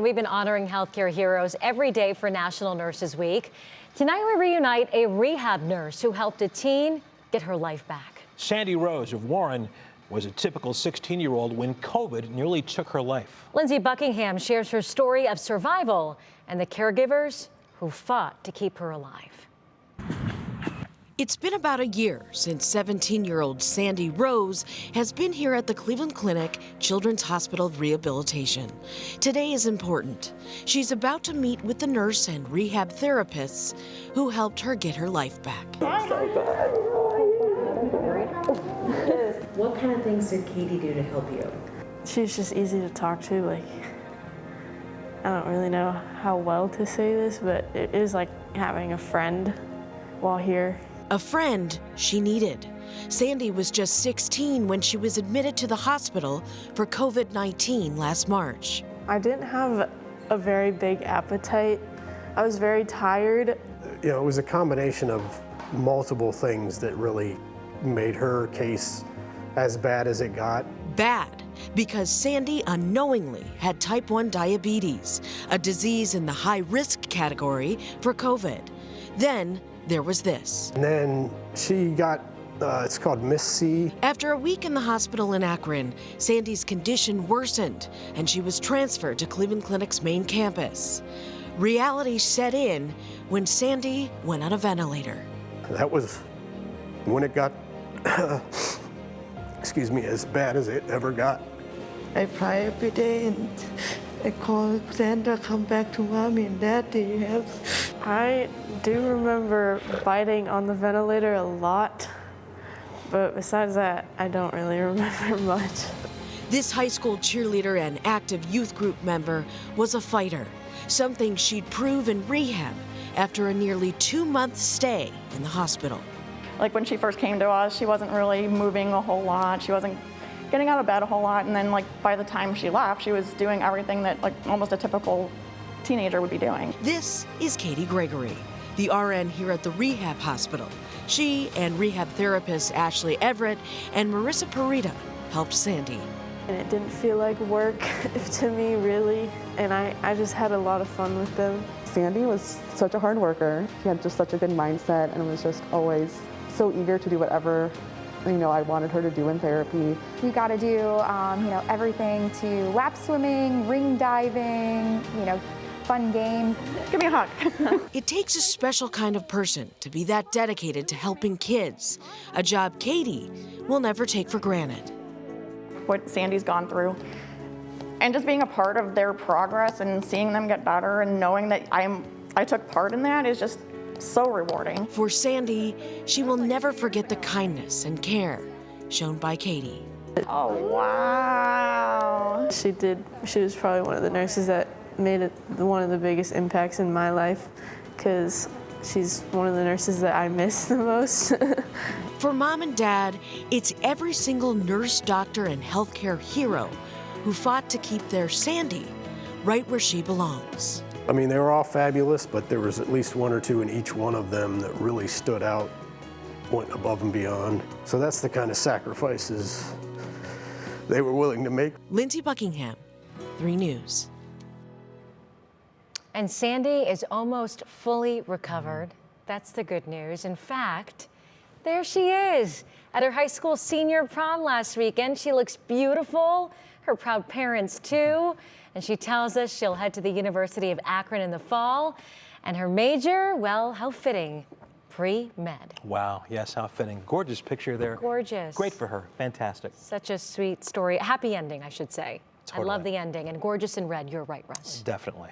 We've been honoring healthcare heroes every day for National Nurses Week. Tonight we reunite a rehab nurse who helped a teen get her life back. Sandy Rose of Warren was a typical 16-year-old when COVID nearly took her life. Lindsay Buckingham shares her story of survival and the caregivers who fought to keep her alive. It's been about a year since 17-year-old Sandy Rose has been here at the Cleveland Clinic Children's Hospital of Rehabilitation. Today is important. She's about to meet with the nurse and rehab therapists who helped her get her life back. What kind of things did Katie do to help you? She's just easy to talk to. I don't really know how well to say this, but it is like having a friend while here. A friend she needed. Sandy was just 16 when she was admitted to the hospital for COVID-19 last March. I didn't have a very big appetite. I was very tired. You know, it was a combination of multiple things that really made her case as bad as it got. Bad, because Sandy unknowingly had type 1 diabetes, a disease in the high-risk category for COVID. Then there was this. And then she got, it's called Miss C. After a week in the hospital in Akron, Sandy's condition worsened and she was transferred to Cleveland Clinic's main campus. Reality set in when Sandy went on a ventilator. That was when it got, excuse me, as bad as it ever got. I cry every day and I call Sandra, come back to mommy and daddy. I do remember biting on the ventilator a lot, but besides that, I don't really remember much. This high school cheerleader and active youth group member was a fighter, something she'd prove in rehab after a nearly 2-month stay in the hospital. Like when she first came to us, she wasn't really moving a whole lot. She wasn't getting out of bed a whole lot. And then by the time she left, she was doing everything that almost a typical teenager would be doing. This is Katie Gregory, the RN here at the rehab hospital. She and rehab therapists Ashley Everett and Marissa Parita helped Sandy. And it didn't feel like work to me, really. And I just had a lot of fun with them. Sandy was such a hard worker. She had just such a good mindset and was just always so eager to do whatever I wanted her to do in therapy. We got to do everything to lap swimming, ring diving, fun games. Give me a hug. It takes a special kind of person to be that dedicated to helping kids, a job Katie will never take for granted. What Sandy's gone through, and just being a part of their progress and seeing them get better and knowing that I took part in that is just so rewarding. For Sandy, she will never forget the kindness and care shown by Katie. Oh, wow. She was probably one of the nurses that made it one of the biggest impacts in my life, because she's one of the nurses that I miss the most. For mom and dad, it's every single nurse, doctor, and healthcare hero who fought to keep their Sandy right where she belongs. I mean, they were all fabulous, but there was at least one or two in each one of them that really stood out, went above and beyond. So that's the kind of sacrifices they were willing to make. Lindsay Buckingham, 3 News. And Sandy is almost fully recovered. That's the good news. In fact, there she is at her high school senior prom last weekend. She looks beautiful, her proud parents too. And she tells us she'll head to the University of Akron in the fall. And her major, well, how fitting, pre-med. Wow, yes, how fitting. Gorgeous picture there. Gorgeous. Great for her, fantastic. Such a sweet story, a happy ending, I should say. Totally. I love the ending, and gorgeous in red. You're right, Russ. Definitely.